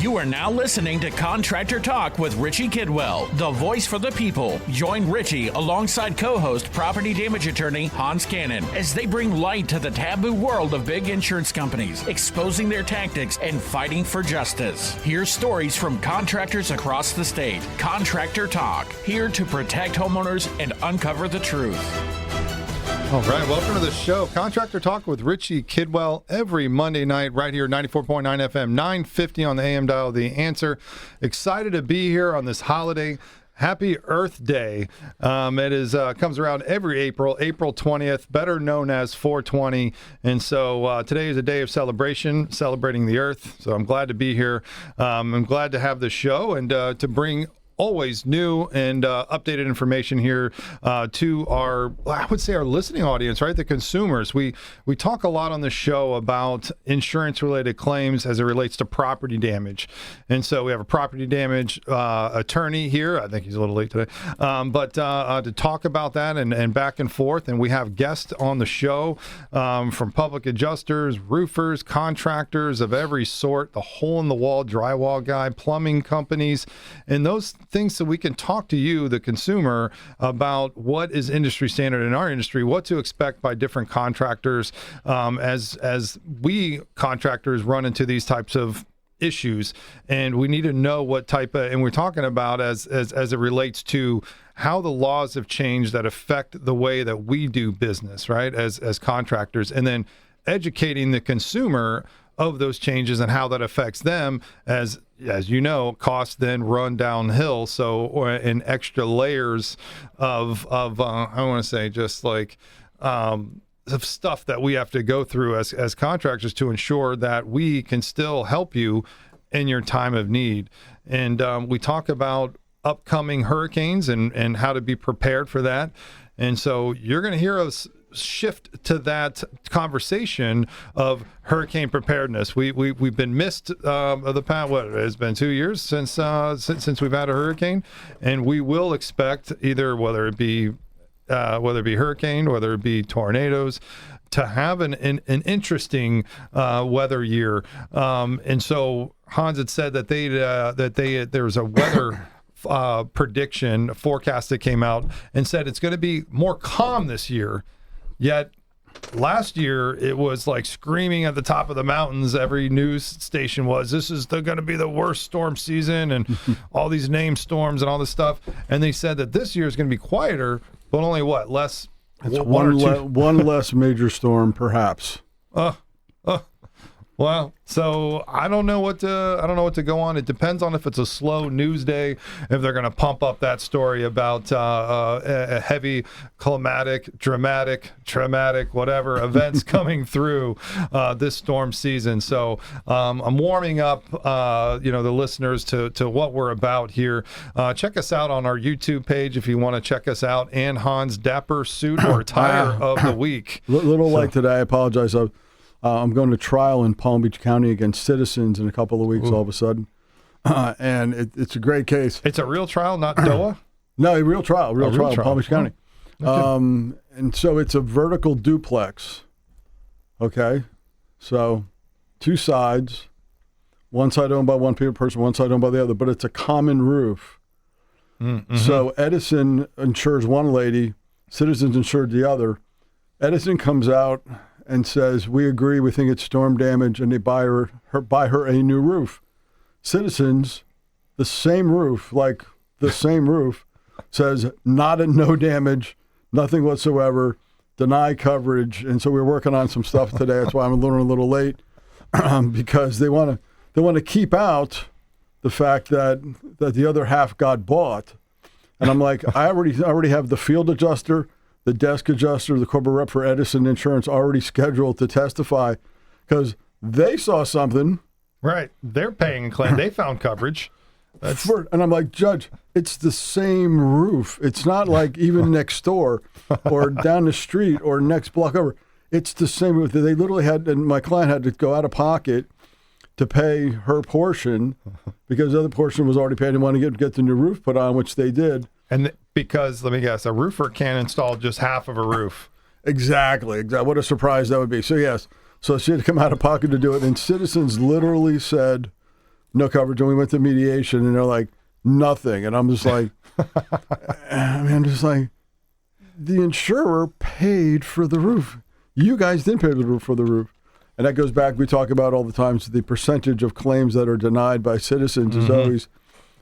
You are now listening to Contractor Talk with Richie Kidwell, the voice for the people. Join Richie alongside co-host property damage attorney Hans Kennon as they bring light to the taboo world of big insurance companies, exposing their tactics and fighting for justice. Hear stories from contractors across the state. Contractor Talk, here to protect homeowners and uncover the truth. All right, welcome to the show. Contractor Talk with Richie Kidwell every Monday night right here, 94.9 FM, 950 on the AM dial, The Answer. Excited to be here on this holiday. Happy Earth Day. It is comes around every April 20th, better known as 420. And so today is a day of celebration, celebrating the Earth. So I'm glad to be here. I'm glad to have the show and to bring always new and updated information here to our, I would say, our listening audience, right? The consumers. We talk a lot on the show about insurance-related claims as it relates to property damage. And so we have a property damage attorney here. I think he's a little late today. But to talk about that and back and forth. And we have guests on the show from public adjusters, roofers, contractors of every sort, the hole-in-the-wall drywall guy, plumbing companies, and those things so we can talk to you, the consumer, about what is industry standard in our industry, what to expect by different contractors as we contractors run into these types of issues. And we need to know what type of, and we're talking about as it relates to how the laws have changed that affect the way that we do business, right, as contractors, and then educating the consumer of those changes and how that affects them. As you know, costs then run downhill. So, in extra layers of I want to say just like of stuff that we have to go through as contractors to ensure that we can still help you in your time of need. And we talk about upcoming hurricanes and how to be prepared for that. And so you're going to hear us shift to that conversation of hurricane preparedness. We've been missed of the past. What, it has been 2 years since we've had a hurricane, and we will expect either whether it be hurricane, whether it be tornadoes, to have an interesting weather year. And so Hans had said that there was a weather prediction forecast that came out and said it's going to be more calm this year. Yet last year, it was like screaming at the top of the mountains. Every news station was, this is going to be the worst storm season, and all these named storms and all this stuff. And they said that this year is going to be quieter, but only less? It's one less major storm, perhaps. Well, so I don't know what to go on. It depends on if it's a slow news day, if they're going to pump up that story about a heavy climatic, dramatic, traumatic, whatever events coming through this storm season. So I'm warming up, the listeners to what we're about here. Check us out on our YouTube page if you want to check us out. And Hans, Dapper Suit or Tire of the Week. Late today. I apologize. I'm going to trial in Palm Beach County against Citizens in a couple of weeks. Ooh. All of a sudden. And it's a great case. It's a real trial, not DOA? No, a real trial, Palm Beach County. Okay. And so it's a vertical duplex. Okay. So 2 sides, one side owned by one person, one side owned by the other, but it's a common roof. Mm-hmm. So Edison insures one lady, Citizens insured the other. Edison comes out and says, we agree, we think it's storm damage, and they buy her a new roof. Citizens, the same roof, says no damage, nothing whatsoever, deny coverage. And so we're working on some stuff today. That's why I'm a little late, because they want to keep out the fact that the other half got bought. And I'm like, I already have the field adjuster, the desk adjuster, the corporate rep for Edison Insurance already scheduled to testify because they saw something. Right. They're paying a claim. They found coverage. And I'm like, Judge, it's the same roof. It's not like even next door or down the street or next block over. It's the same roof. They literally had, and my client had to go out of pocket to pay her portion because the other portion was already paid and wanted to get the new roof put on, which they did. And because, let me guess, a roofer can't install just half of a roof. Exactly. What a surprise that would be. So, yes. So she had to come out of pocket to do it. And Citizens literally said, no coverage. And we went to mediation, and they're like, nothing. And I'm just like, I'm just like, the insurer paid for the roof. You guys didn't pay for the roof. And that goes back, we talk about all the time, so the percentage of claims that are denied by citizens is always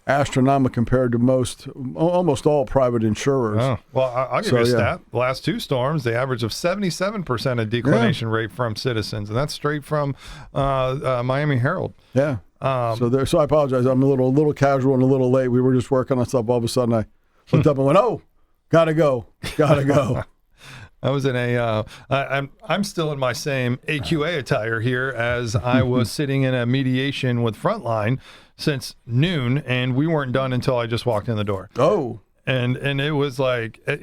astronomical compared to almost all private insurers. Oh. Well, I'll give you a stat. The last 2 storms, the average of 77% of declination rate from citizens, and that's straight from Miami Herald. Yeah. So I apologize. I'm a little casual and a little late. We were just working on stuff. All of a sudden, I looked up and went, "Oh, gotta go." I was in I'm still in my same AQA attire here as I was sitting in a mediation with Frontline since noon, and we weren't done until I just walked in the door. Oh. And it was like, I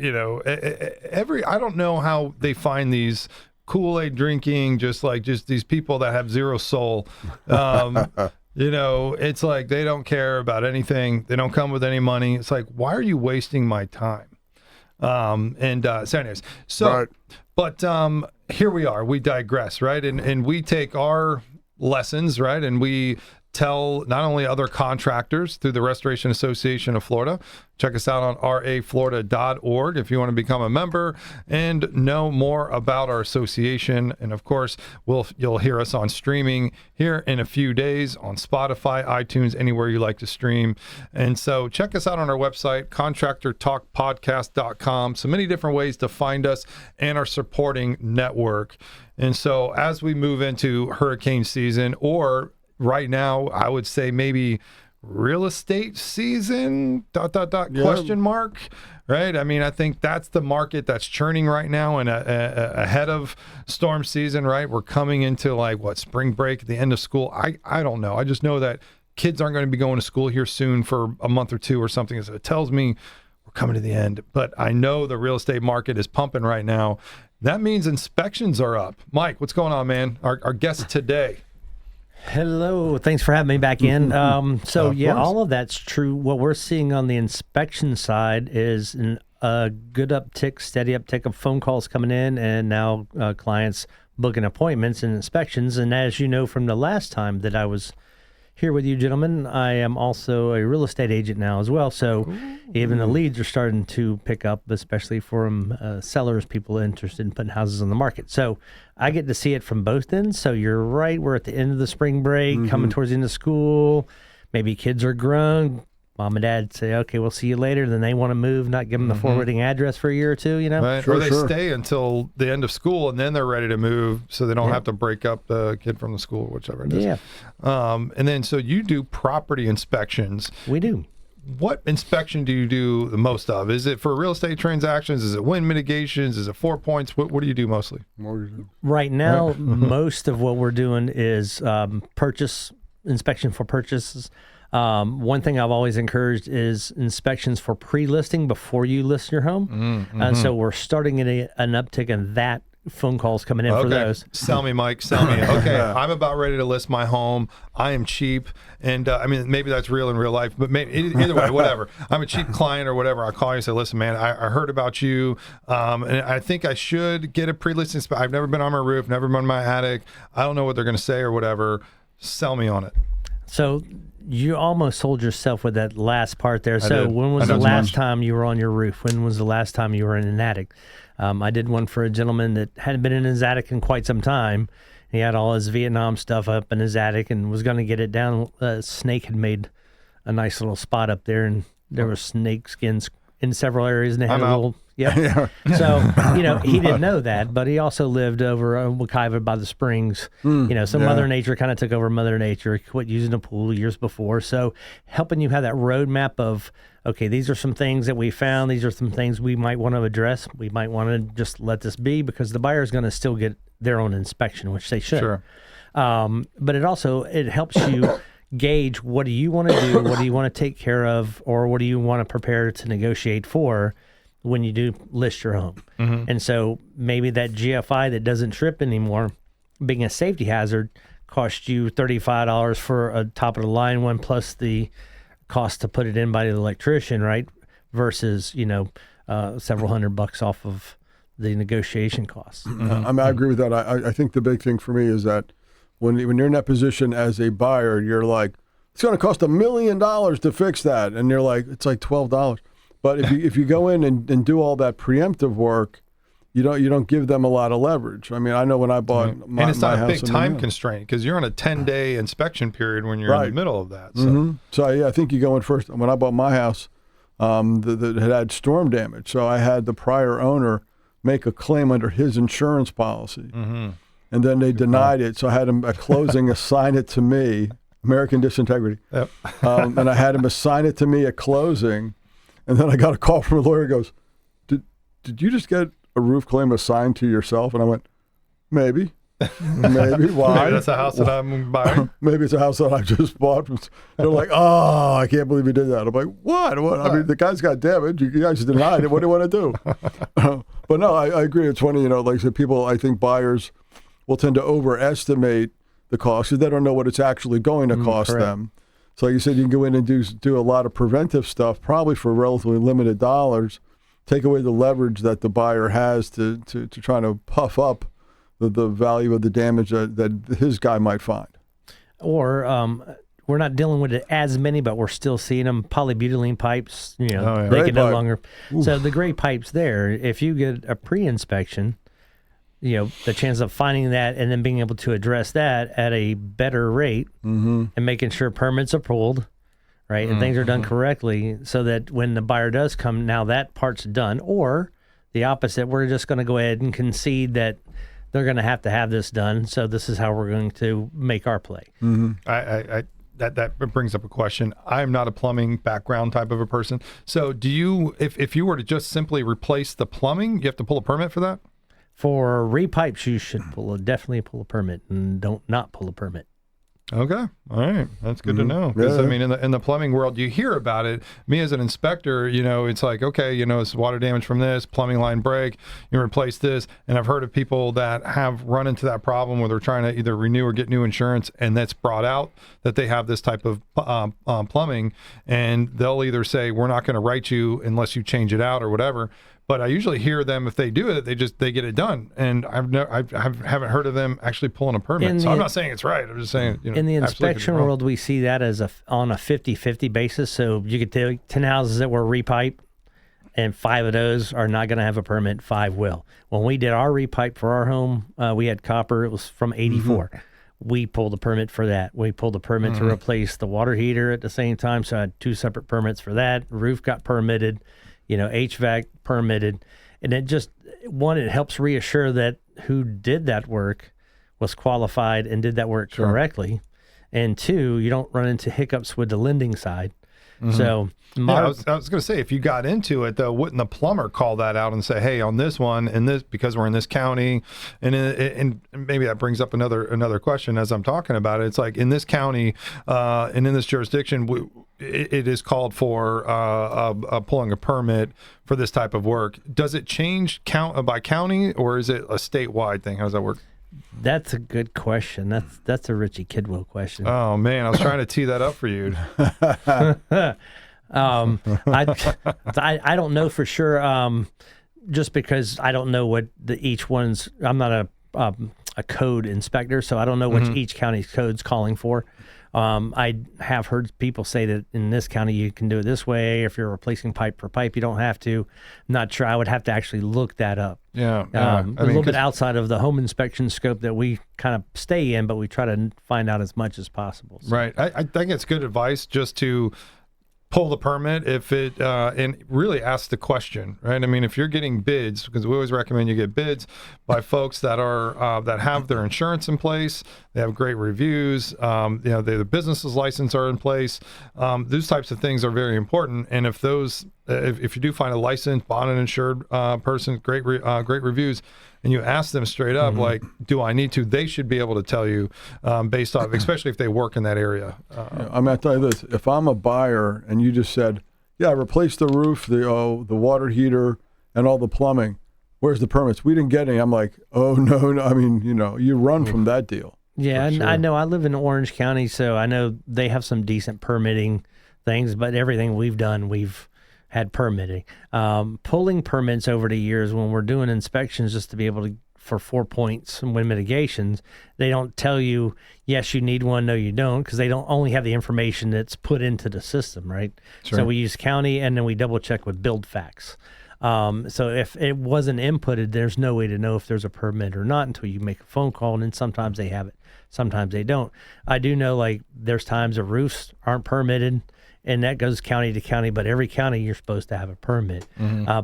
don't know how they find these Kool-Aid drinking, just these people that have zero soul. It's like they don't care about anything. They don't come with any money. It's like, why are you wasting my time? So anyways, right. But here we are. We digress, right? And we take our lessons, right? And we tell not only other contractors through the Restoration Association of Florida. Check us out on raflorida.org if you want to become a member and know more about our association. And of course, you'll hear us on streaming here in a few days on Spotify, iTunes, anywhere you like to stream. And so check us out on our website, contractortalkpodcast.com. So many different ways to find us and our supporting network. And so as we move into hurricane season, or right now, I would say maybe real estate season, ... question mark, right? I mean, I think that's the market that's churning right now and ahead of storm season, right? We're coming into spring break at the end of school. I don't know. I just know that kids aren't going to be going to school here soon for a month or two or something. So it tells me we're coming to the end. But I know the real estate market is pumping right now. That means inspections are up. Mike, what's going on, man? Our guest today. Hello. Thanks for having me back in. All of that's true. What we're seeing on the inspection side is a good uptick, steady uptick of phone calls coming in, and now clients booking appointments and inspections. And as you know from the last time that I was here with you gentlemen, I am also a real estate agent now as well. So even the leads are starting to pick up, especially from sellers, people interested in putting houses on the market. So I get to see it from both ends. So you're right. We're at the end of the spring break, coming towards the end of school. Maybe kids are grown. Mom and dad say, okay, we'll see you later. Then they want to move, not give them the forwarding address for a year or two, Right. Sure, or they stay until the end of school and then they're ready to move so they don't have to break up the kid from the school, whichever it is. Yeah. And then, so you do property inspections. We do. What inspection do you do the most of? Is it for real estate transactions? Is it wind mitigations? Is it 4 points? What do you do mostly? Right now, most of what we're doing is purchase inspection for purchases. One thing I've always encouraged is inspections for pre-listing before you list your home. And so we're starting an uptick in that phone calls coming in for those. Sell me, Mike. Sell me. Okay, I'm about ready to list my home. I am cheap. And I mean, maybe that's real in real life, but maybe, either way, whatever. I'm a cheap client or whatever. I call you and say, listen, man, I heard about you. And I think I should get a pre-listing. I've never been on my roof, never been in my attic. I don't know what they're going to say or whatever. Sell me on it. So you almost sold yourself with that last part there. So when was the last time you were on your roof? When was the last time you were in an attic? I did one for a gentleman that hadn't been in his attic in quite some time. He had all his Vietnam stuff up in his attic and was going to get it down. A snake had made a nice little spot up there, and there were snake skins in several areas. And they had a little, yeah. So, he didn't know that, but he also lived over Wekiva by the springs. Mother Nature kind of took over Mother Nature, quit using the pool years before. So helping you have that roadmap of, okay, these are some things that we found. These are some things we might want to address. We might want to just let this be because the buyer is going to still get their own inspection, which they should. Sure. But it helps you gauge, what do you want to do? What do you want to take care of? Or what do you want to prepare to negotiate for when you do list your home? And so maybe that GFI that doesn't trip anymore, being a safety hazard, cost you $35 for a top of the line one plus the cost to put it in by the electrician, right? Versus, several $100 off of the negotiation costs. I agree with that. I think the big thing for me is that when you're in that position as a buyer, you're like, it's going to cost $1 million to fix that. And you're like, it's like $12. But if you go in and do all that preemptive work, you don't give them a lot of leverage. I mean, I know when I bought my house. And it's not a big time constraint because you're on a 10-day inspection period when you're in the middle of that. So, so yeah, I think you go in first. When I bought my house, that had storm damage. So I had the prior owner make a claim under his insurance policy. And then they denied it. So I had him at closing assign it to me, American Disintegrity. Yep. And I had him assign it to me at closing. And then I got a call from a lawyer who goes, did you just get a roof claim assigned to yourself? And I went, maybe. Maybe. Why? Maybe that's a house that I'm buying. Maybe it's a house that I just bought. They're like, oh, I can't believe you did that. I'm like, what? I mean, the guy's got damage. You guys denied it. What do you want to do? But no, I agree. It's funny, like I said, people, I think buyers will tend to overestimate the cost because they don't know what it's actually going to cost them. So like you said, you can go in and do a lot of preventive stuff, probably for relatively limited dollars, take away the leverage that the buyer has to try to puff up the value of the damage that his guy might find. Or we're not dealing with it as many, but we're still seeing them. Polybutylene pipes, they can no longer. So the gray pipes there, if you get a pre-inspection, the chance of finding that and then being able to address that at a better rate and making sure permits are pulled, right, and things are done correctly so that when the buyer does come, now that part's done. Or the opposite, we're just going to go ahead and concede that they're going to have this done, so this is how we're going to make our play. That brings up a question. I'm not a plumbing background type of a person. So do you, if you were to just simply replace the plumbing, you have to pull a permit for that? For repipes, you should definitely pull a permit, and don't not pull a permit. Okay. All right. That's good to know. Because, I mean, in the plumbing world, you hear about it. Me as an inspector, it's like, okay, it's water damage from this, plumbing line break, you replace this. And I've heard of people that have run into that problem where they're trying to either renew or get new insurance, and that's brought out that they have this type of plumbing, and they'll either say, we're not going to write you unless you change it out or whatever. But I usually hear them, if they do it, they get it done, and I haven't heard of them actually pulling a permit. So I'm not saying it's right. I'm just saying, in the inspection world, we see that as on a 50-50 basis. So you could take 10 houses that were repipe, and 5 of those are not going to have a permit. 5 will. When we did our repipe for our home, we had copper. It was from '84. We pulled a permit for that. We pulled a permit to replace the water heater at the same time. So I had 2 separate permits for that. Roof got permitted. HVAC permitted, and it helps reassure that who did that work was qualified and did that work correctly. And 2, you don't run into hiccups with the lending side. So I was going to say, if you got into it, though, wouldn't the plumber call that out and say, hey, on this one, and this, because we're in this county, and maybe that brings up another question as I'm talking about it. It's like, in this county and in this jurisdiction, it is called for pulling a permit for this type of work. Does it change by county, or is it a statewide thing? How does that work? That's a good question. That's a Richie Kidwell question. Oh man, I was trying to tee that up for you. I don't know for sure. Just because I don't know what each one's. I'm not a code inspector, so I don't know what each county's code's calling for. I have heard people say that in this county you can do it this way. If you're replacing pipe for pipe, you don't have to. I'm not sure. I would have to actually look that up. Yeah. A little bit outside of the home inspection scope that we kind of stay in, but we try to find out as much as possible. So. Right. I think it's good advice just to pull the permit if it and really ask the question, right? I mean, if you're getting bids, because we always recommend you get bids by folks that are that have their insurance in place, they have great reviews, their business's license are in place. Those types of things are very important. And if those, if you do find a licensed, bonded, insured person, great reviews, and you ask them straight up, like, do I need to? They should be able to tell you based off, especially if they work in that area. I mean, I'll tell you this. If I'm a buyer and you just said, yeah, replace the roof, the water heater, and all the plumbing, where's the permits? We didn't get any. I'm like, oh, no. I mean, you run from that deal. Yeah, sure. I know. I live in Orange County, so I know they have some decent permitting things, but everything we've done, we've had permitting. Pulling permits over the years when we're doing inspections just to be able to for 4 points and wind mitigations, they don't tell you, yes, you need one, no, you don't, because they don't only have the information that's put into the system, right? Sure. So we use county, and then we double check with build facts. So if it wasn't inputted, there's no way to know if there's a permit or not until you make a phone call, and then sometimes they have it, sometimes they don't. I do know, like, there's times that roofs aren't permitted, and that goes county to county, but every county you're supposed to have a permit.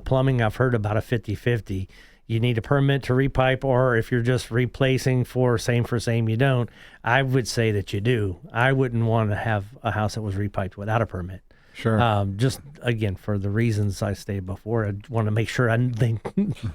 Plumbing, I've heard about a 50-50. You need a permit to repipe, or if you're just replacing for same, you don't. I would say that you do. I wouldn't want to have a house that was repiped without a permit. Sure. Just, again, for the reasons I stated before, I want to make sure I think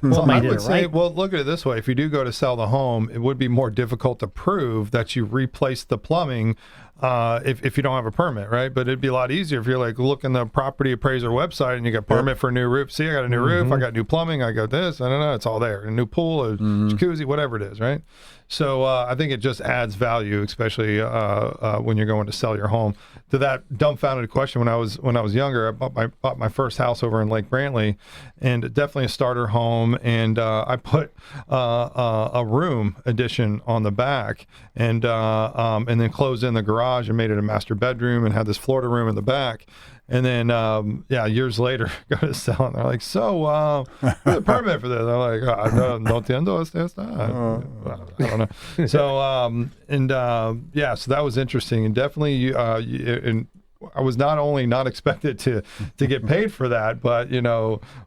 Well, I did would it say, right. well, look at it this way. If you do go to sell the home, it would be more difficult to prove that you replaced the plumbing if you don't have a permit, right? But it'd be a lot easier if you're like looking the property appraiser website and you got permit for a new roof. See, I got a new roof, I got new plumbing, I got this, I don't know, it's all there. A new pool, a jacuzzi, whatever it is, right? So I think it just adds value, especially when you're going to sell your home. To that dumbfounded question, when I was younger, I bought my first house over in Lake Brantley, and definitely a starter home, and I put a room addition on the back, and then closed in the garage and made it a master bedroom and had this Florida room in the back. And then, years later, go to sell it. And they're like, so, the permit for this? I'm like, no entiendo esto. I don't know. So, so that was interesting. And definitely, and I was not only not expected to get paid for that, but,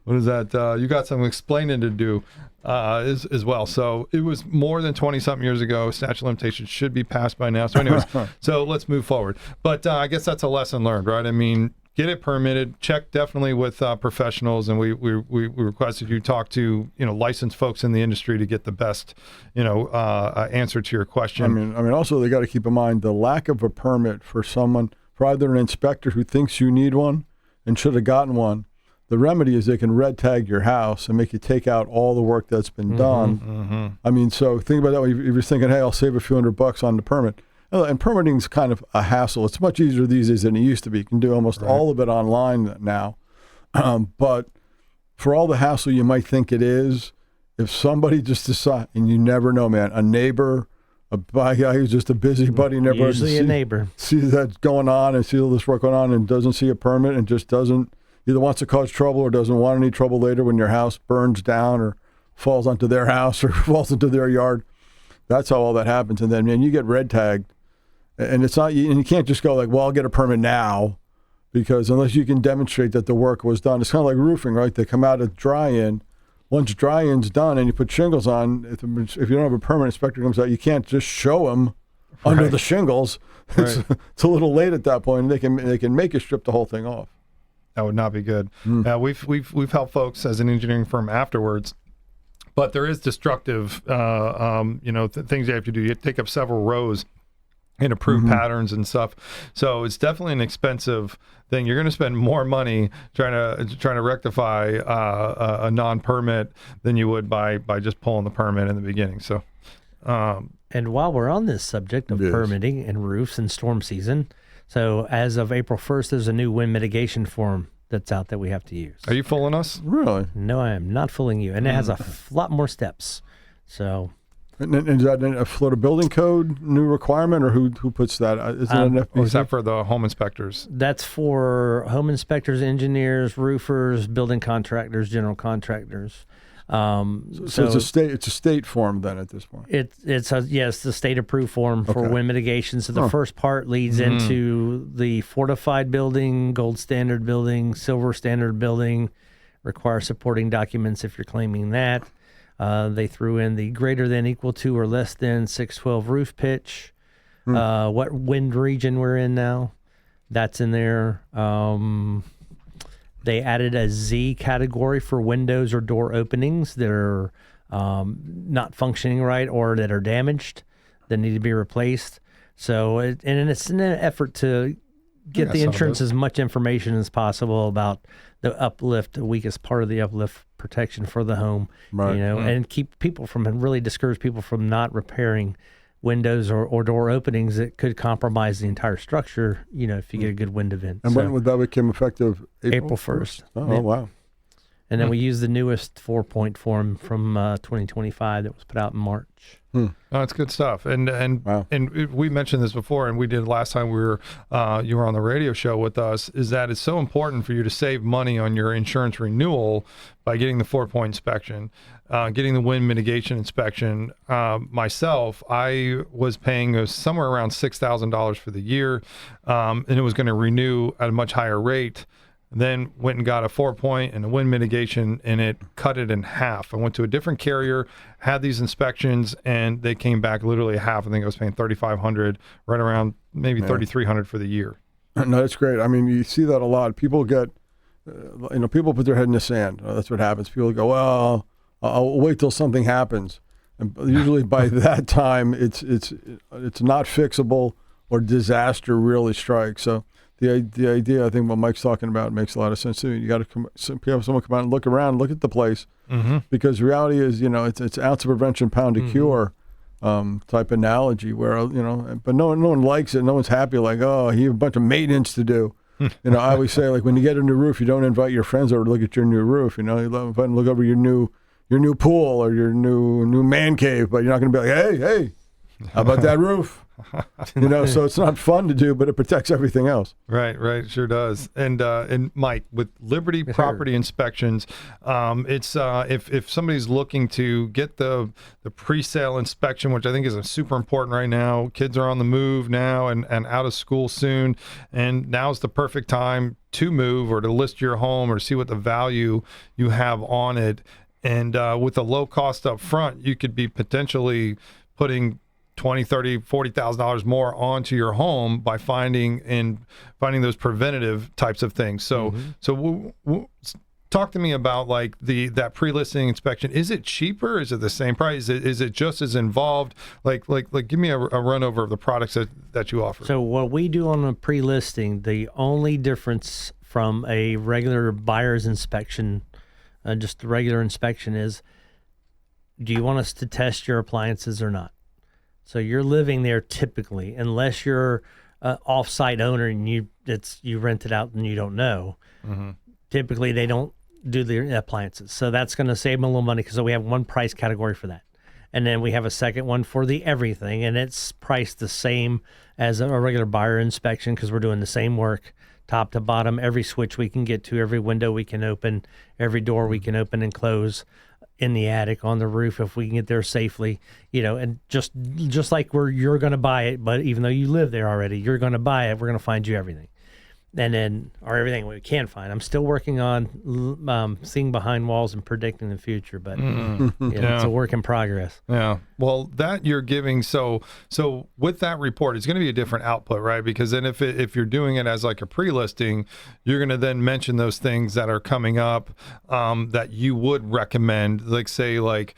what is that? You got some explaining to do. As well. So it was more than 20-something years ago. Statute of limitations should be passed by now. So anyways, so let's move forward. But I guess that's a lesson learned, right? I mean, get it permitted. Check definitely with professionals, and we requested you talk to licensed folks in the industry to get the best answer to your question. I mean, also they got to keep in mind the lack of a permit for either an inspector who thinks you need one and should have gotten one. The remedy is they can red tag your house and make you take out all the work that's been done. I mean, so think about that. If you're thinking, hey, I'll save a few $100 on the permit. And permitting is kind of a hassle. It's much easier these days than it used to be. You can do almost all of it online now. But for all the hassle you might think it is, if somebody just decides, and you never know, man, a neighbor, a guy who's just a busybody, never Usually a neighbor. sees that going on and sees all this work going on and doesn't see a permit and just doesn't, either wants to cause trouble or doesn't want any trouble later when your house burns down or falls onto their house or falls into their yard. That's how all that happens. And then, man, you get red tagged. And it's not, and you can't just go like, well, I'll get a permit now, because unless you can demonstrate that the work was done. It's kind of like roofing, right? They come out of dry-in. Once dry-in's done and you put shingles on, if you don't have a permit, inspector comes out, you can't just show them under the shingles. Right. It's a little late at that point, and they can make you strip the whole thing off. That would not be good. We've helped folks as an engineering firm afterwards, but there is destructive, things you have to do. You take up several rows and approve patterns and stuff. So it's definitely an expensive thing. You're going to spend more money trying to rectify a non-permit than you would by just pulling the permit in the beginning. So, and while we're on this subject of permitting and roofs and storm season. So as of April 1st, there's a new wind mitigation form that's out that we have to use. Are you fooling us? Really? No, I am not fooling you. And it has a lot more steps. So. And is that a Florida Building Code new requirement, or who puts that? Is it an FBC? Or is that for the home inspectors? That's for home inspectors, engineers, roofers, building contractors, general contractors. So it's a state form then at this point. It's the state approved form for wind mitigation. So the first part leads into the fortified building, gold standard building, silver standard building, require supporting documents if you're claiming that. They threw in the greater than, equal to, or less than 612 roof pitch. What wind region we're in now, that's in there. They added a Z category for windows or door openings that are not functioning right or that are damaged, that need to be replaced. So, and it's in an effort to get the insurance as much information as possible about the uplift, the weakest part of the uplift protection for the home, and keep people from, and really discourage people from not repairing windows or door openings that could compromise the entire structure, if you get a good wind event. And when would that become effective? April 1st. Oh, wow. And then we use the newest 4-point form from 2025 that was put out in March. Oh, that's good stuff. And Wow. and we mentioned this before, and we did last time you were on the radio show with us, is that it's so important for you to save money on your insurance renewal by getting the 4-point inspection, getting the wind mitigation inspection. Myself, I was paying somewhere around $6,000 for the year, and it was going to renew at a much higher rate. Then went and got a 4-point and a wind mitigation, and it cut it in half. I went to a different carrier, had these inspections, and they came back literally half. I think I was paying $3,500, right around maybe $3,300 for the year. No, that's great. I mean, you see that a lot. People get, people put their head in the sand. That's what happens. People go, well, I'll wait till something happens. And usually by that time, it's not fixable or disaster really strikes. So the idea, I think what Mike's talking about makes a lot of sense too. You got to have someone come out and look around, look at the place, because reality is, it's ounce of prevention, pound of cure type analogy where, but no one likes it. No one's happy. Like, oh, you have a bunch of maintenance to do. I always say, like, when you get a new roof, you don't invite your friends over to look at your new roof. You invite them to look over your new pool or your new man cave, but you're not going to be like, hey, how about that roof? So it's not fun to do, but it protects everything else. Right, sure does. And Mike, with Liberty Property Inspections, it's if somebody's looking to get the pre-sale inspection, which I think is super important right now. Kids are on the move now and out of school soon, and now's the perfect time to move or to list your home or see what the value you have on it. And with a low cost up front, you could be potentially putting $20,000, $30,000, $40,000 more onto your home by finding those preventative types of things. So, talk to me about like that pre-listing inspection. Is it cheaper? Is it the same price? Is it just as involved? Like give me a run over of the products that you offer. So what we do on a pre-listing, the only difference from a regular buyer's inspection, just the regular inspection, is, do you want us to test your appliances or not? So you're living there typically, unless you're an off-site owner and you rent it out and you don't know. Typically, they don't do the appliances. So that's going to save them a little money, because we have one price category for that. And then we have a second one for the everything, and it's priced the same as a regular buyer inspection, because we're doing the same work, top to bottom, every switch we can get to, every window we can open, every door we can open and close, in the attic, on the roof, if we can get there safely, and just like you're going to buy it, but even though you live there already, you're going to buy it, we're going to find you everything. And then, or everything we can find. I'm still working on seeing behind walls and predicting the future, but it's a work in progress. Yeah. Well, that you're giving, so with that report, it's going to be a different output, right? Because then if you're doing it as like a pre-listing, you're going to then mention those things that are coming up that you would recommend, like say like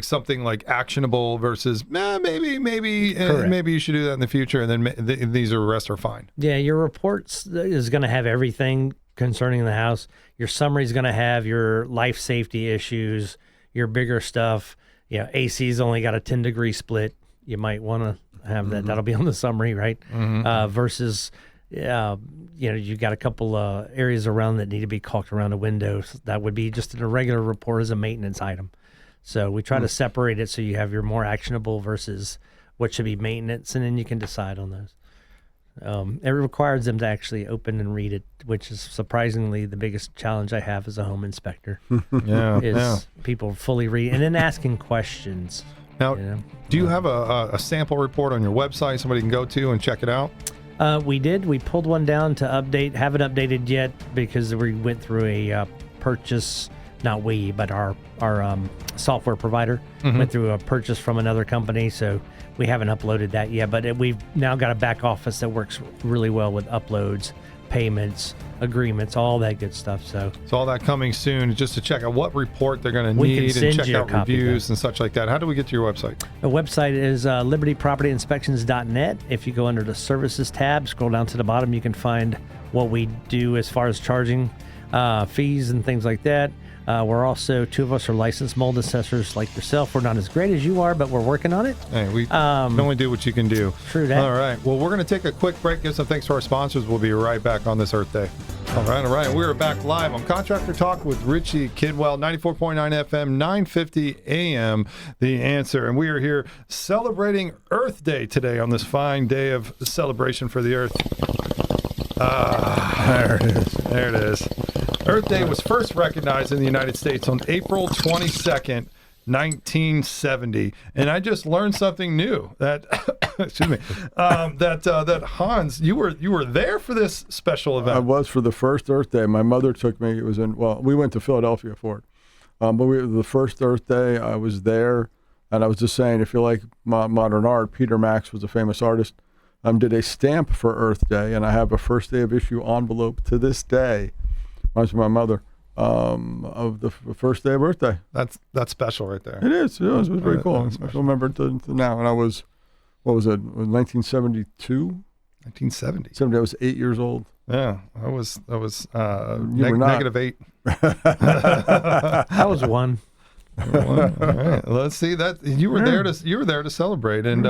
something like actionable versus maybe you should do that in the future, and then these rest are fine. Yeah, your reports is going to have everything concerning the house. Your summary is going to have your life safety issues, your bigger stuff. AC's only got a 10-degree split. You might want to have that. That'll be on the summary, right? Versus you got a couple areas around that need to be caulked around the windows. That would be just in a regular report as a maintenance item. So we try to separate it so you have your more actionable versus what should be maintenance, and then you can decide on those. It requires them to actually open and read it, which is surprisingly the biggest challenge I have as a home inspector. People fully read and then asking questions. Now, do you have a sample report on your website somebody can go to and check it out? We did. We pulled one down to update. Haven't updated yet because we went through a purchase. Not we, but our software provider went through a purchase from another company, so we haven't uploaded that yet. But we've now got a back office that works really well with uploads, payments, agreements, all that good stuff. So all that coming soon, just to check out what report they're going to need and check out reviews and such like that. How do we get to your website? The website is libertypropertyinspections.net. If you go under the services tab, scroll down to the bottom, you can find what we do as far as charging fees and things like that. We're also, two of us are licensed mold assessors like yourself. We're not as great as you are, but we're working on it. Hey, we can only do what you can do. True that. All right. Well, we're going to take a quick break, give some thanks to our sponsors. We'll be right back on this Earth Day. All right. We are back live on Contractor Talk with Richie Kidwell, 94.9 FM, 950 AM, The Answer. And we are here celebrating Earth Day today on this fine day of celebration for the Earth. There it is. Earth Day was first recognized in the United States on April 22nd, 1970. And I just learned something new that excuse me, that Hans, you were there for this special event. I was for the first Earth Day. My mother took me. It was we went to Philadelphia for it. But the first Earth Day, I was there, and I was just saying, if you like modern art, Peter Max was a famous artist, did a stamp for Earth Day, and I have a first day of issue envelope to this day, reminds me of my mother, of the first day of Earth Day. That's special right there. It is. It was very cool. I remember it to now, and I was, what was it, 1972? 1970. I was 8 years old. Yeah, I was -8. I was 1. All right. Let's see that you were there to celebrate, and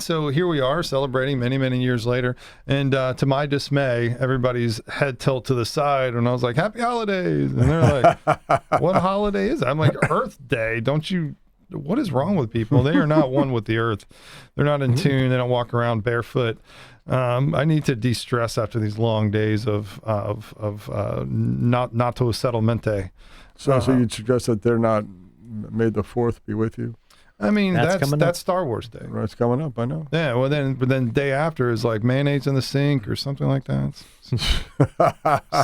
so here we are celebrating many years later. And to my dismay, everybody's head tilt to the side, and I was like, "Happy holidays!" And they're like, "What holiday is it?" I'm like, "Earth Day." Don't you? What is wrong with people? They are not one with the earth. They're not in tune. They don't walk around barefoot. I need to de-stress after these long days of nato settlemente. So you'd suggest that they're not, may the 4th be with you? I mean, that's Star Wars Day. Right, it's coming up, I know. Yeah, well but then the day after is like mayonnaise in the sink or something like that.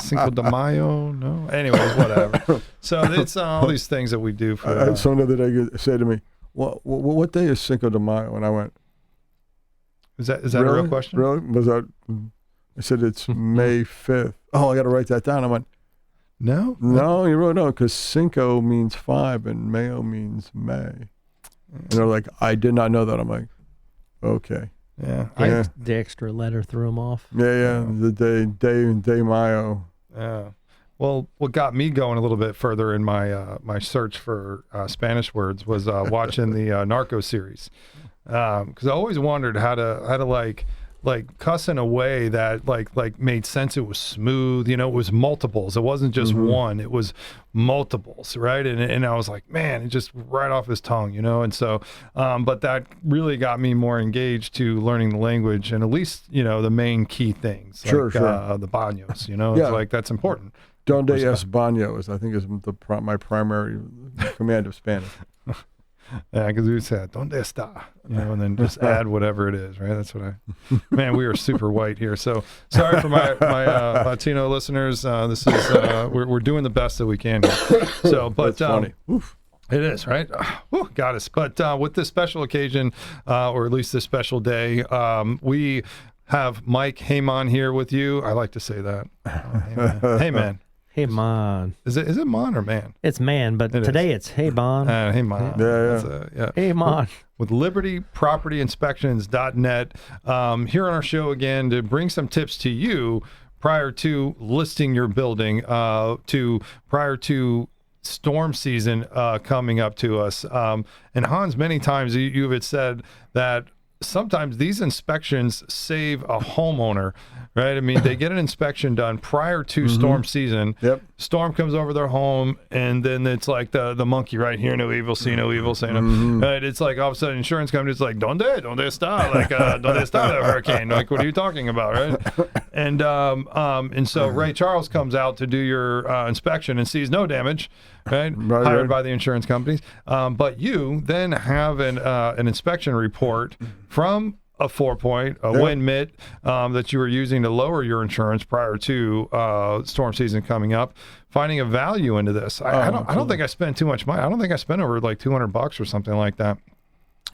Cinco de Mayo, no? Anyways, whatever. So it's all these things that we do for... Someone the other day said to me, what day is Cinco de Mayo? And I went... Is that really? A real question? Really? Was that... I said, it's May 5th. Oh, I got to write that down. I went... No, you really don't, because Cinco means 5 and Mayo means May. And they're like, I did not know that. I'm like, okay. Yeah. The extra letter threw them off. Yeah. The day Mayo. Yeah. Well, what got me going a little bit further in my my search for Spanish words was watching the Narco series, because I always wondered how to like cuss in a way that like made sense. It was smooth, it was multiples. It wasn't just one, it was multiples, right? And I was like, man, it just right off his tongue, and so but that really got me more engaged to learning the language, and at least the main key things, like sure. The baños, it's like that's important. Donde es baño is, I think, is my primary command of Spanish. Yeah, because we said "Donde está," and then just add whatever it is, right? That's what Man, we are super white here, so sorry for my Latino listeners. This is we're doing the best that we can here. So, but that's funny. It is, right? Got us. But with this special occasion, or at least this special day, we have Mike Hayman here with you. I like to say that. Hayman. Hey, man. Is it man or man? It's man, but today it's hey, man. Hey, man. Yeah. Hey, man. With libertypropertyinspections.net, here on our show again to bring some tips to you prior to listing your building, prior to storm season coming up to us. And Hans, many times you have said that sometimes these inspections save a homeowner, right? I mean, they get an inspection done prior to storm season. Yep. Storm comes over their home, and then it's like the monkey, right? Hear no evil, see no evil, say no. Right? It's like all of a sudden insurance company's like, ¿Dónde está? Like, ¿Dónde está the hurricane? Like, what are you talking about, right? And so Ray Charles comes out to do your inspection and sees no damage, right? Hired by the insurance companies. But you then have an inspection report from a 4-point, wind mitt that you were using to lower your insurance prior to storm season coming up, finding a value into this. I don't think I spent too much money. I don't think I spent over like $200 or something like that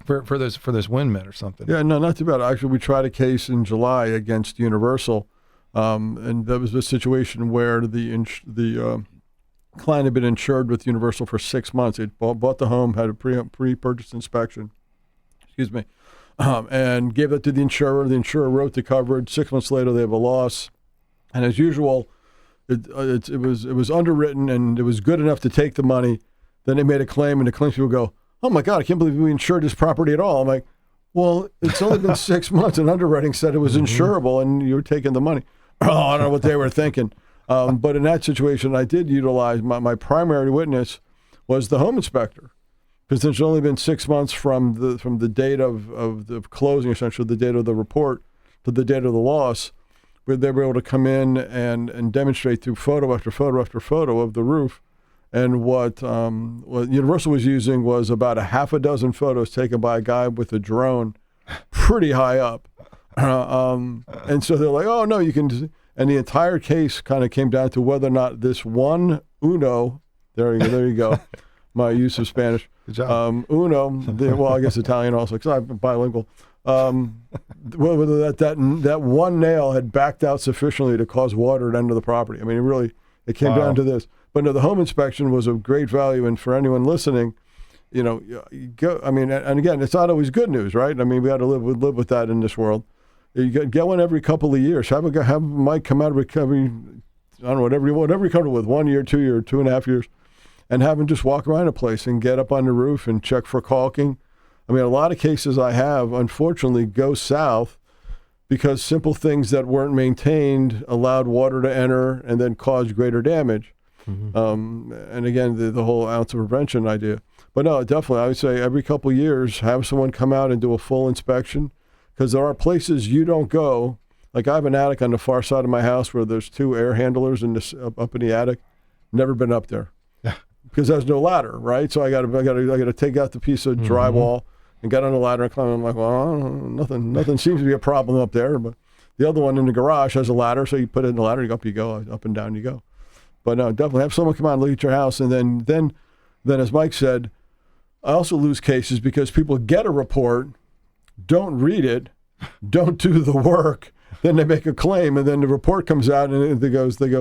for this wind mitt or something. Yeah, no, not too bad. Actually, we tried a case in July against Universal, and that was a situation where the client had been insured with Universal for 6 months. He bought the home, had a pre-purchase inspection. Excuse me. And gave that to the insurer. The insurer wrote the coverage. 6 months later, they have a loss. And as usual, it was underwritten, and it was good enough to take the money. Then they made a claim, and the claims people go, "Oh my God, I can't believe we insured this property at all." I'm like, well, it's only been 6 months, and underwriting said it was insurable, and you were taking the money. I don't know what they were thinking. But in that situation, I did utilize my primary witness was the home inspector, because there's only been 6 months from the date of the closing, essentially the date of the report to the date of the loss, where they were able to come in and demonstrate through photo after photo after photo of the roof. And what Universal was using was about a half a dozen photos taken by a guy with a drone pretty high up. And so they're like, oh, no, you can. And the entire case kind of came down to whether or not this one Uno, there you go, my use of Spanish. Good job. Well, I guess Italian also, because I'm bilingual. Whether that one nail had backed out sufficiently to cause water to enter the property. I mean, it came down to this. But no, the home inspection was of great value. And for anyone listening, go. I mean, and again, it's not always good news, right? I mean, we got to live with that in this world. You get one every couple of years. Have Mike come out of recovery, I don't know, whatever you come with, 1 year, 2 year, 2.5 years, and have him just walk around a place and get up on the roof and check for caulking. I mean, a lot of cases I have, unfortunately, go south because simple things that weren't maintained allowed water to enter and then caused greater damage. Mm-hmm. And again, the whole ounce of prevention idea. But no, definitely, I would say every couple of years, have someone come out and do a full inspection, because there are places you don't go. Like I have an attic on the far side of my house where there's 2 air handlers up in the attic. Never been up there because there's no ladder, right? So I got to take out the piece of drywall and get on the ladder and climb. I'm like, well, nothing seems to be a problem up there. But the other one in the garage has a ladder, so you put it in the ladder, up you go, up and down you go. But no, definitely have someone come out and look at your house, and then as Mike said, I also lose cases because people get a report, don't read it, don't do the work, then they make a claim, and then the report comes out and they go, there's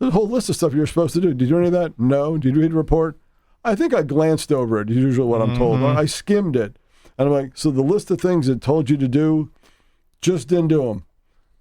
a whole list of stuff you're supposed to do. Did you do any of that? No. Did you read the report? I think I glanced over it, is usually what I'm told. I skimmed it. And I'm like, so the list of things it told you to do, just didn't do them.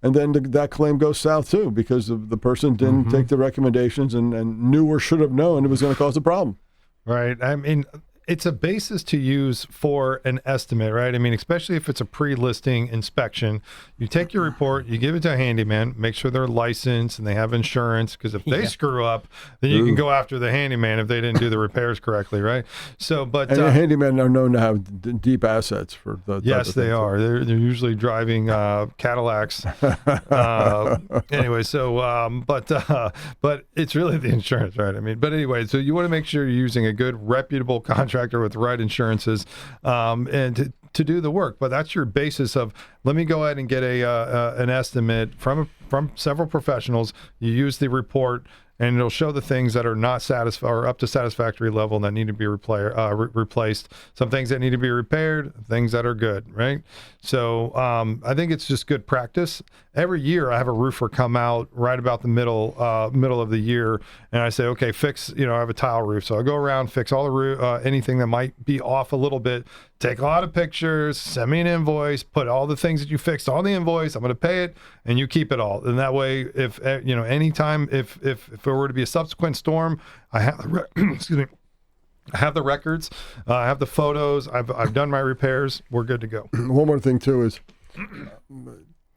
And then that claim goes south too, because the person didn't take the recommendations and knew or should have known it was going to cause a problem. Right. I mean, it's a basis to use for an estimate, right? I mean, especially if it's a pre-listing inspection, you take your report, you give it to a handyman, make sure they're licensed and they have insurance, because if they screw up, then you can go after the handyman if they didn't do the repairs correctly, right? So, but and handymen are known to have deep assets for the. Yes, they are. They're usually driving Cadillacs. Anyway, so but it's really the insurance, right? I mean, but anyway, so you want to make sure you're using a good, reputable contractor with the right insurances and to do the work. But that's your basis of, let me go ahead and get an estimate from several professionals. You use the report, and it'll show the things that are not satisfied or up to satisfactory level that need to be replaced. Some things that need to be repaired, things that are good, right? So I think it's just good practice. Every year I have a roofer come out right about the middle of the year, and I say, okay, fix, I have a tile roof. So I go around, fix all the roof, anything that might be off a little bit, take a lot of pictures, send me an invoice, put all the things that you fixed on the invoice, I'm going to pay it, and you keep it all. And that way, if, anytime, if there were to be a subsequent storm, I have excuse me, I have the records, I have the photos, I've done my repairs, we're good to go. One more thing too is,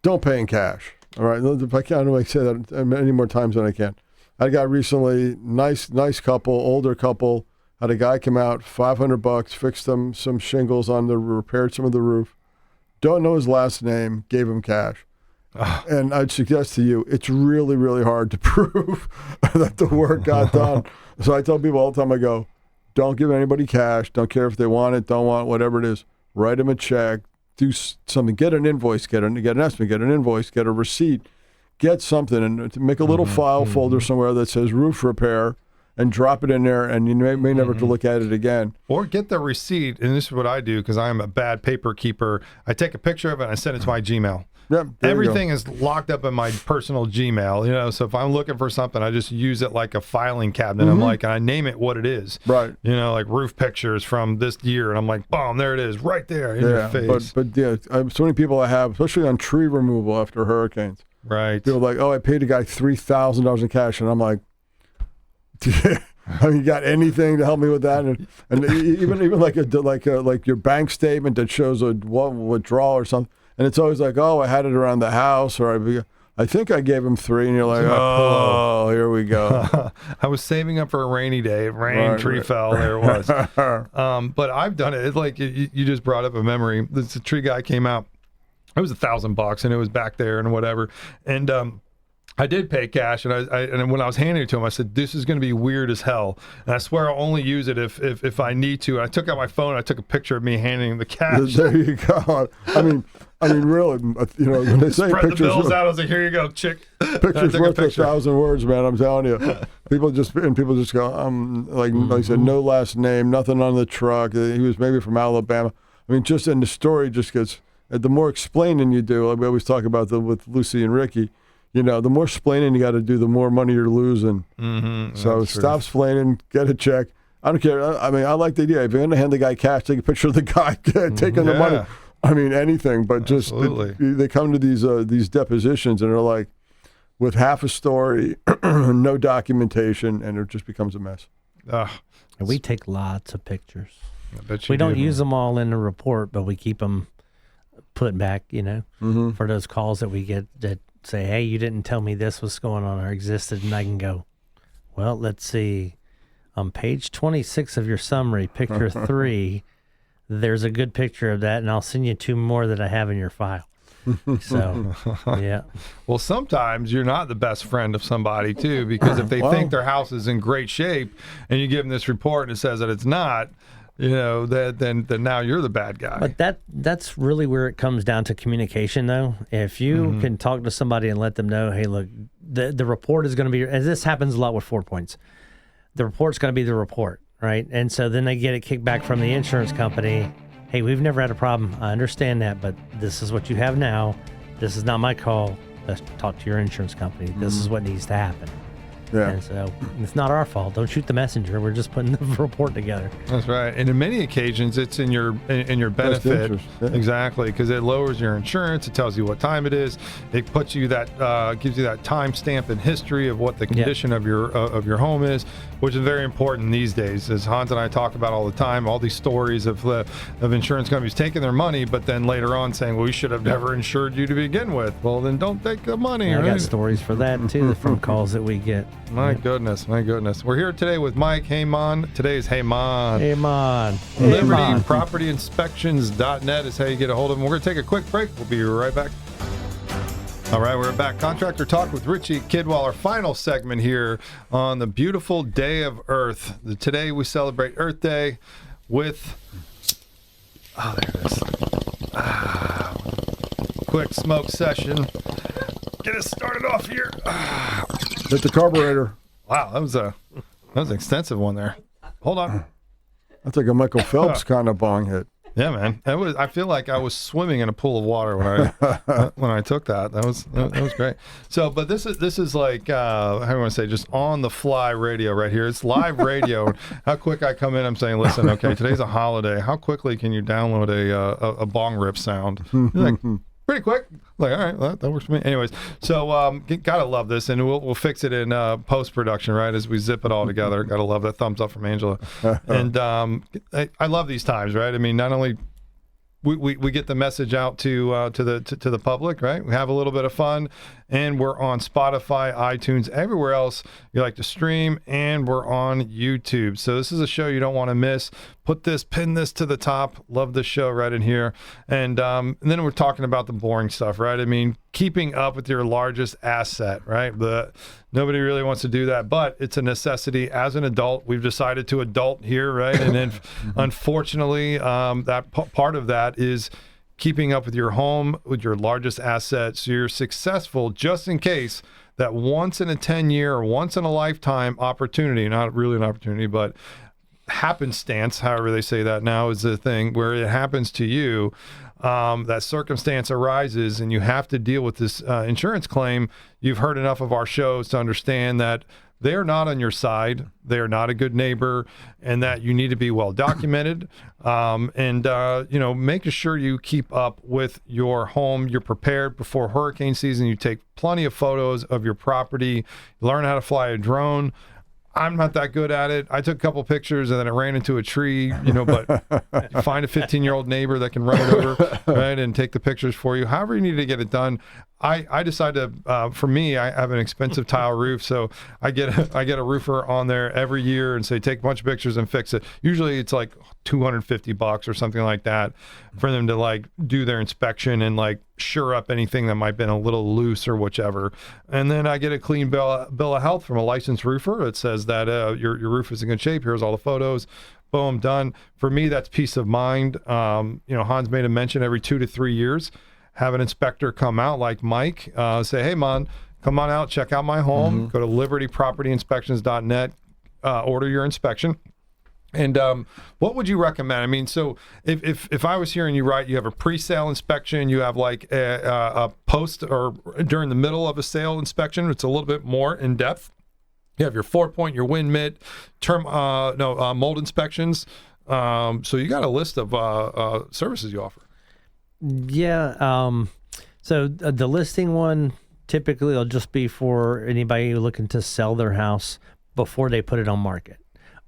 don't pay in cash. All right, if I can't, I say that any more times than I can. I had a guy recently, nice couple, older couple, had a guy come out, $500, fixed them some shingles on repaired some of the roof. Don't know his last name, gave him cash. And I'd suggest to you, it's really, really hard to prove that the work got done. So I tell people all the time, I go, don't give anybody cash. Don't care if they want it, don't want it, whatever it is. Write them a check. Do something. Get an invoice. Get an estimate. Get an invoice. Get a receipt. Get something, and make a little file folder somewhere that says roof repair, and drop it in there, and you may never have to look at it again. Or get the receipt, and this is what I do because I am a bad paper keeper. I take a picture of it and I send it to my Gmail. Yep, everything is locked up in my personal Gmail, so if I'm looking for something, I just use it like a filing cabinet. I'm like, and I name it what it is. Right. Like roof pictures from this year, and I'm like, boom, there it is, right there in your face. But yeah, so many people I have, especially on tree removal after hurricanes. Right. People are like, oh, I paid a guy $3,000 in cash, and I'm like, you got anything to help me with that? And even like your bank statement that shows a withdrawal or something. And it's always like, oh, I had it around the house, or I think I gave him 3, and you're like, oh, here we go. I was saving up for a rainy day. It rained, tree fell, there it was. But I've done it. It's like you just brought up a memory. This tree guy came out. It was $1,000 and it was back there and whatever. And I did pay cash, and and when I was handing it to him, I said, "This is going to be weird as hell, and I swear I'll only use it if I need to." And I took out my phone, and I took a picture of me handing him the cash. There you go. I mean, really, when they say spread pictures, the bills out. I was like, "Here you go, chick." Pictures worth 1,000 words, man. I'm telling you. People just go, like I said, no last name, nothing on the truck. He was maybe from Alabama. I mean, and the story just gets. The more explaining you do, like we always talk about with Lucy and Ricky. The more explaining you got to do, the more money you're losing. So stop explaining, get a check. I don't care. I mean, I like the idea. If you're going to hand the guy cash, take a picture of the guy taking the money. I mean, anything. But just they come to these depositions and they're like, with half a story, no documentation, and it just becomes a mess. And we take lots of pictures. We don't use them all in the report, but we keep them put back, for those calls that we get that say, hey, you didn't tell me this was going on or existed, and I can go, well, let's see. On page 26 of your summary, picture 3, there's a good picture of that, and I'll send you 2 more that I have in your file. So, yeah. Well, sometimes you're not the best friend of somebody, too, because if they think their house is in great shape and you give them this report and it says that it's not, then now you're the bad guy. But that's really where it comes down to communication, though. If you can talk to somebody and let them know, hey, look, the report is going to be, and this happens a lot with 4 points, the report's going to be the report, right? And so then they get it kicked back from the insurance company. Hey, we've never had a problem. I understand that, but this is what you have now. This is not my call. Let's talk to your insurance company. This is what needs to happen. Yeah. And so it's not our fault. Don't shoot the messenger. We're just putting the report together. That's right. And in many occasions, it's in your benefit. Yeah. Exactly, because it lowers your insurance. It tells you what time it is. It puts you gives you that time stamp in history of what the condition of your home is, which is very important these days. As Hans and I talk about all the time, all these stories of insurance companies taking their money, but then later on saying, well, we should have never insured you to begin with. Well, then don't take the money. I got stories for that, too, from calls that we get. My goodness. We're here today with Mike Hayman. Today is Hayman. LibertyPropertyInspections.net is how you get a hold of him. We're going to take a quick break. We'll be right back. All right, we're back. Contractor Talk with Richie Kidwell, our final segment here on the beautiful day of Earth. Today we celebrate Earth Day with, there it is. Quick smoke session. Get us started off here. Hit the carburetor. Wow, that was an extensive one there. Hold on. That's like a Michael Phelps kind of bong hit. Yeah, man. I feel like I was swimming in a pool of water when I took that. That was great. So, but this is like how do I want to say, just on the fly radio right here. It's live radio. How quick I come in, I'm saying, listen, okay, today's a holiday. How quickly can you download a bong rip sound? Like, pretty quick. Like, all right, well, that works for me. Anyways, so gotta love this, and we'll fix it in post-production, right, as we zip it all together. Gotta love that thumbs up from Angela. And I love these times, right? I mean, not only we get the message out to the public, right? We have a little bit of fun, and we're on Spotify, iTunes, everywhere else you like to stream, and we're on YouTube. So this is a show you don't want to miss. Pin this to the top. Love this show right in here. And then we're talking about the boring stuff, right? I mean, keeping up with your largest asset, right? Nobody really wants to do that, but it's a necessity. As an adult, we've decided to adult here, right? And then unfortunately, that part of that is keeping up with your home, with your largest asset, so you're successful just in case that once in a 10-year or once in a lifetime opportunity, not really an opportunity, but happenstance, however they say that now, is the thing where it happens to you, that circumstance arises and you have to deal with this insurance claim. You've heard enough of our shows to understand that they're not on your side. They're not a good neighbor, and that you need to be well documented. Making sure you keep up with your home. You're prepared before hurricane season. You take plenty of photos of your property. Learn how to fly a drone. I'm not that good at it. I took a couple pictures and then it ran into a tree, but find a 15-year-old neighbor that can run it over, right, and take the pictures for you. However you need to get it done. I decided to, for me, I have an expensive tile roof, so I get a roofer on there every year and say, take a bunch of pictures and fix it. Usually it's like $250 or something like that for them to like do their inspection and like sure up anything that might have been a little loose or whichever. And then I get a clean bill of health from a licensed roofer. It says that your roof is in good shape. Here's all the photos. Boom, done. For me, that's peace of mind. Hans made a mention every 2 to 3 years. Have an inspector come out like Mike, say, hey, man, come on out, check out my home. Go to libertypropertyinspections.net, order your inspection. And what would you recommend? I mean, so if I was hearing you right, you have a pre-sale inspection, you have like a post or during the middle of a sale inspection, it's a little bit more in depth. You have your 4-point, your wind mit, mold inspections. So you got a list of services you offer. Yeah. So the listing one, typically it'll just be for anybody looking to sell their house before they put it on market.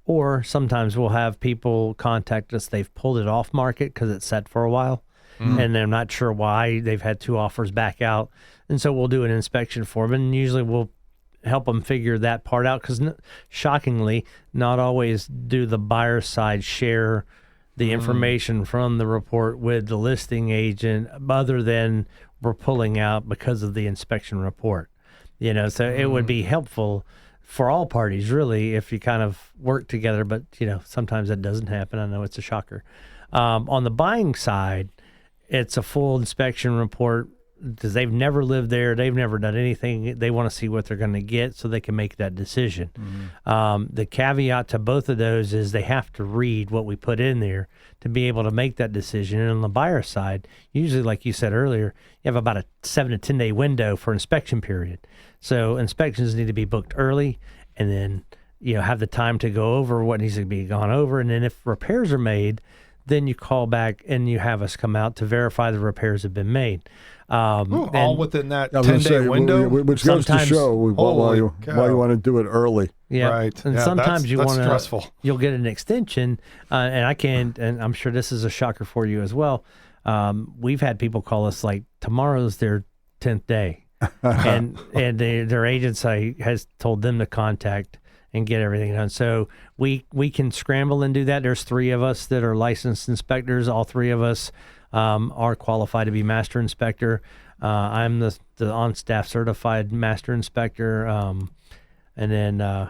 Or sometimes we'll have people contact us. They've pulled it off market because it's set for a while. And they're not sure why. They've had 2 offers back out. And so we'll do an inspection for them. And usually we'll help them figure that part out because shockingly, not always do the buyer side share the information from the report with the listing agent other than we're pulling out because of the inspection report. So it would be helpful for all parties really if you kind of work together, but sometimes that doesn't happen. I know it's a shocker. On the buying side, it's a full inspection report because they've never lived there. They've never done anything. They want to see what they're going to get so they can make that decision. The caveat to both of those is they have to read what we put in there to be able to make that decision. And on the buyer side, usually, like you said earlier, you have about a 7 to 10 day window for inspection period. So inspections need to be booked early and then, have the time to go over what needs to be gone over. And then if repairs are made, then you call back and you have us come out to verify the repairs have been made. All within that 10-day window? Which goes to show why you want to do it early. Yeah. Right. And sometimes you want to, you'll get an extension, and I'm sure this is a shocker for you as well. We've had people call us like tomorrow's their 10th day. and their agency has told them to contact and get everything done. So we can scramble and do that. There's 3 of us that are licensed inspectors. All 3 of us are qualified to be master inspector. I'm the on-staff certified master inspector. And then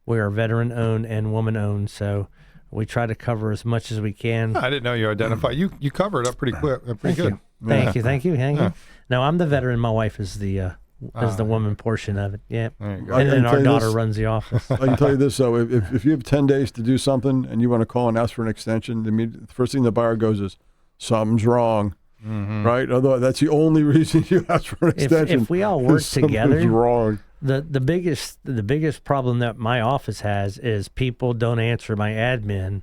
we are veteran-owned and woman-owned. So we try to cover as much as we can. I didn't know you identified. You cover it up pretty quick, pretty good. Thank you. No, I'm the veteran. My wife is the woman portion of it. Yeah. And then our daughter runs the office. I can tell you this, though. If you have 10 days to do something and you want to call and ask for an extension, the first thing the buyer goes is, something's wrong. Right? Although that's the only reason you ask for an extension. If we all work together, wrong. The biggest problem that my office has is people don't answer my admin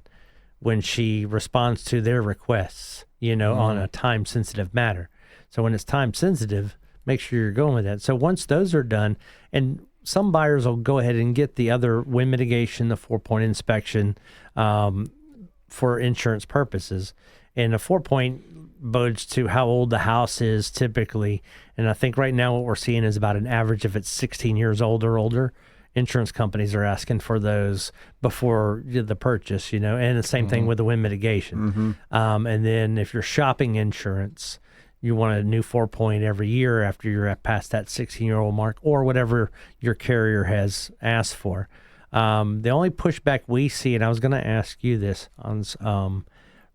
when she responds to their requests, on a time-sensitive matter. So when it's time-sensitive, make sure you're going with that. So once those are done, and some buyers will go ahead and get the other wind mitigation, the 4-point inspection for insurance purposes. And the 4-point bodes to how old the house is typically. And I think right now what we're seeing is about an average if it's 16 years old or older. Insurance companies are asking for those before the purchase, and the same thing with the wind mitigation. And then if you're shopping insurance, you want a new 4-point every year after you're past that 16-year-old mark or whatever your carrier has asked for. The only pushback we see, and I was going to ask you this, on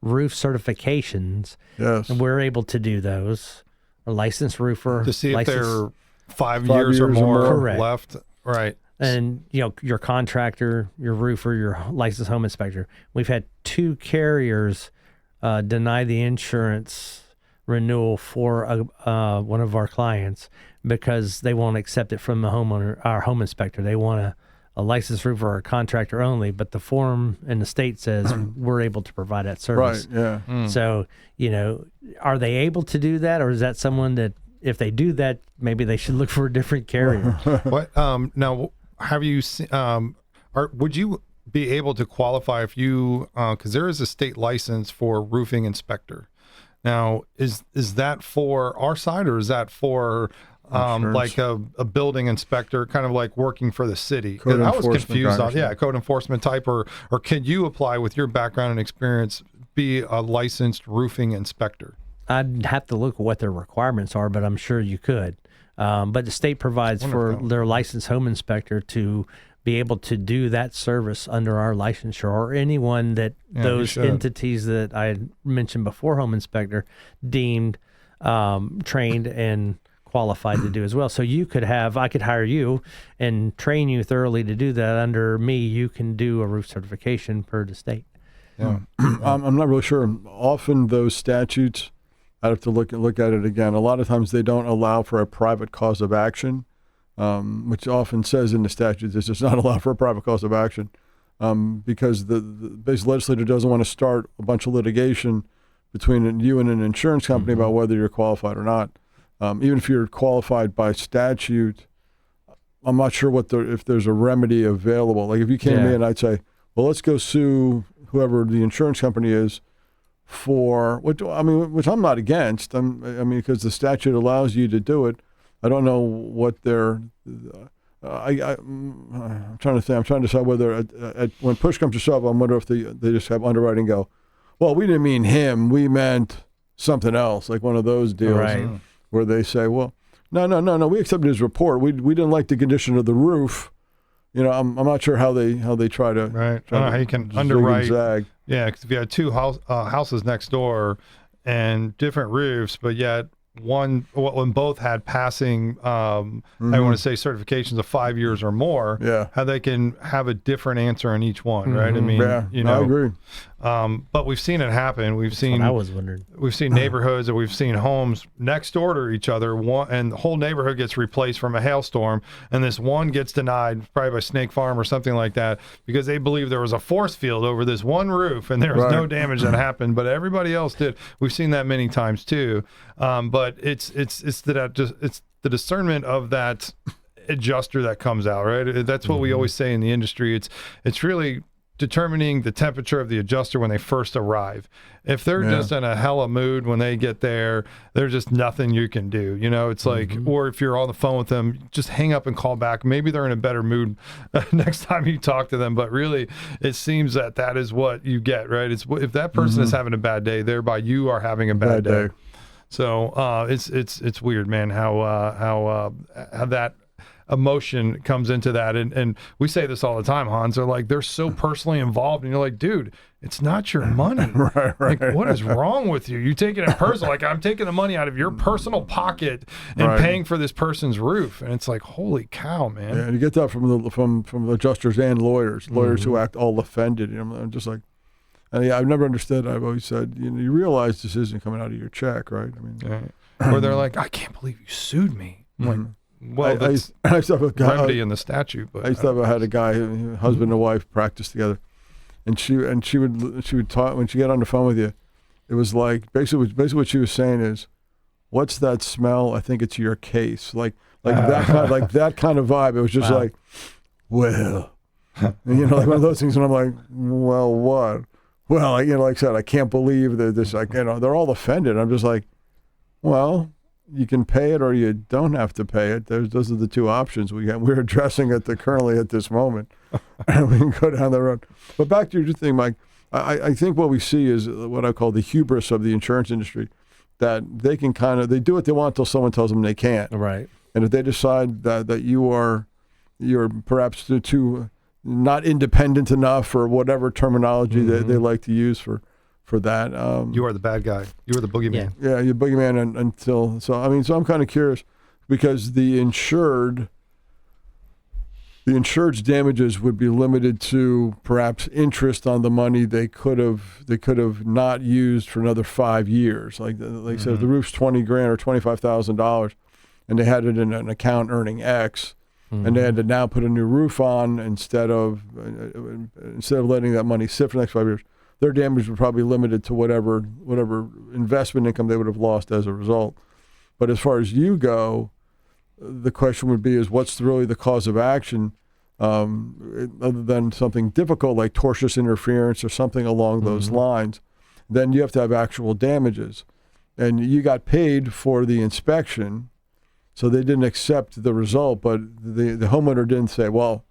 roof certifications. Yes. And we're able to do those. A licensed roofer. To see if they're 5 years or more left. Right. And, your contractor, your roofer, your licensed home inspector. We've had 2 carriers deny the insurance renewal for one of our clients because they won't accept it from the homeowner, our home inspector. They want a licensed roofer or a contractor only, but the form in the state says we're able to provide that service. Right, yeah. So, are they able to do that, or is that someone that if they do that, maybe they should look for a different carrier? What now? Have you seen? Would you be able to qualify if you? Because there is a state license for roofing inspector. Now, is that for our side, or is that for like a building inspector, kind of like working for the city? Code I was enforcement confused guy, on code enforcement type, or can you apply with your background and experience, be a licensed roofing inspector? I'd have to look at what their requirements are, but I'm sure you could. But the state provides for their licensed home inspector to be able to do that service under our licensure, or anyone that those entities that I mentioned before, home inspector, deemed trained and qualified to do as well. So I could hire you and train you thoroughly to do that. Under me, you can do a roof certification per the state. Yeah. I'm not really sure. Often those statutes, I'd have to look at it again. A lot of times they don't allow for a private cause of action, which often says in the statute this does not allow for a private cause of action, because the base legislature doesn't want to start a bunch of litigation between you and an insurance company about whether you're qualified or not. Even if you're qualified by statute, I'm not sure if there's a remedy available. Like if you came to me and I'd say, well, let's go sue whoever the insurance company is for which I'm not against. Because the statute allows you to do it. I don't know what they're. I'm trying to think. I'm trying to decide whether when push comes to shove, I wonder if they just have underwriting go, well, we didn't mean him. We meant something else, like one of those deals. Right. Where they say, well, no, we accepted his report. We didn't like the condition of the roof. I'm not sure how they try to how you can underwrite. Zag. Yeah, because if you had two houses next door and different roofs, but yet when both had passing, I want to say certifications of 5 years or more, how they can have a different answer in each one, right? I mean, I agree. But we've seen it happen. I was wondering. We've seen neighborhoods, or we've seen homes next door to each other, and the whole neighborhood gets replaced from a hailstorm, and this one gets denied, probably by Snake Farm or something like that, because they believe there was a force field over this one roof, and there was no damage that happened, but everybody else did. We've seen that many times too. But it's the discernment of that adjuster that comes out, right? That's what we always say in the industry. It's really determining the temperature of the adjuster when they first arrive. If they're just in a hella mood when they get there, there's just nothing you can do. It's like, or if you're on the phone with them, just hang up and call back. Maybe they're in a better mood next time you talk to them. But really, it seems that is what you get, right? It's if that person is having a bad day, thereby you are having a bad day. So it's weird, man, how that emotion comes into that, and we say this all the time, Hans. They're so personally involved, and you're like, dude, it's not your money. right. Like, what is wrong with you? You take it personal. Like, I'm taking the money out of your personal pocket and paying for this person's roof, and it's like, holy cow, man. Yeah, and you get that from adjusters and lawyers who act all offended. I'm just like. And I've never understood. I've always said, you realize this isn't coming out of your check, right? I mean, or they're like, I can't believe you sued me. I'm like, well, I used to have a guy, remedy in the statute. But I had a guy, husband and wife, practice together, and she would talk when she got on the phone with you. It was like basically what she was saying is, "What's that smell? I think it's your case." Like that kind of vibe. It was just like, well, and, like one of those things. And I'm like, well, what? Well, like I said, I can't believe that this, they're all offended. I'm just like, well, you can pay it or you don't have to pay it. Those are the two options we're addressing currently at this moment. And we can go down the road. But back to your thing, Mike, I think what we see is what I call the hubris of the insurance industry, that they can they do what they want until someone tells them they can't. Right. And if they decide that you're perhaps too not independent enough, or whatever terminology that they like to use for that. You are the bad guy. You are the boogeyman. Yeah, you're boogeyman until. So I'm kind of curious, because the insured's damages would be limited to perhaps interest on the money they could have not used for another 5 years. Like said, if the roof's $20,000 or $25,000, and they had it in an account earning X. And they had to now put a new roof on instead of letting that money sit for the next 5 years. Their damage would probably be limited to whatever investment income they would have lost as a result. But as far as you go, the question would be: what's really the cause of action, other than something difficult like tortious interference or something along those lines? Then you have to have actual damages. and you got paid for the inspection, so they didn't accept the result, but the homeowner didn't say, well,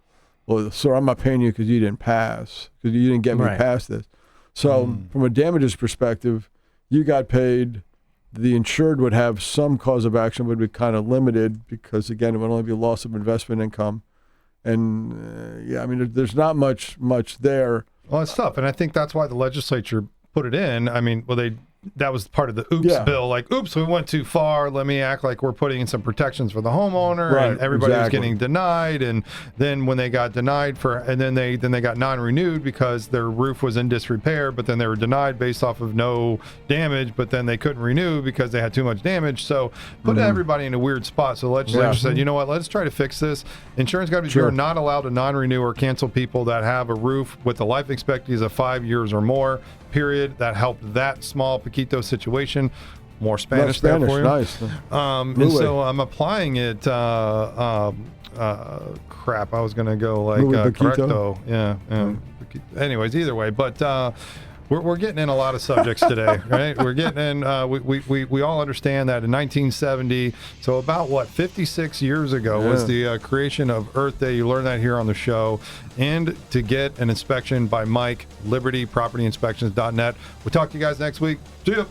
sir, I'm not paying you because you didn't pass, because you didn't get me past this. So from a damages perspective, you got paid. The insured would have some cause of action, would be kind of limited because, again, it would only be loss of investment income. And, there's not much there. Well, it's tough, and I think that's why the legislature put it in. I mean, that was part of the bill. Like, oops, we went too far. Let me act like we're putting in some protections for the homeowner, right, and everybody was getting denied. And then when they got denied then they got non-renewed because their roof was in disrepair, but then they were denied based off of no damage, but then they couldn't renew because they had too much damage. So put everybody in a weird spot. So the legislature said, you know what, let's try to fix this. Insurance companies are not allowed to non-renew or cancel people that have a roof with a life expectancy of 5 years or more. Period. That helped that small Paquito situation. More Spanish there for you. Nice. And so I'm applying it. Crap, I was going to go like correcto. Yeah. Anyways, either way, but we're getting in a lot of subjects today, right? We're getting in. We all understand that in 1970, so about 56 years ago was the creation of Earth Day. You learn that here on the show. And to get an inspection by Mike, libertypropertyinspections.net. We'll talk to you guys next week. See ya.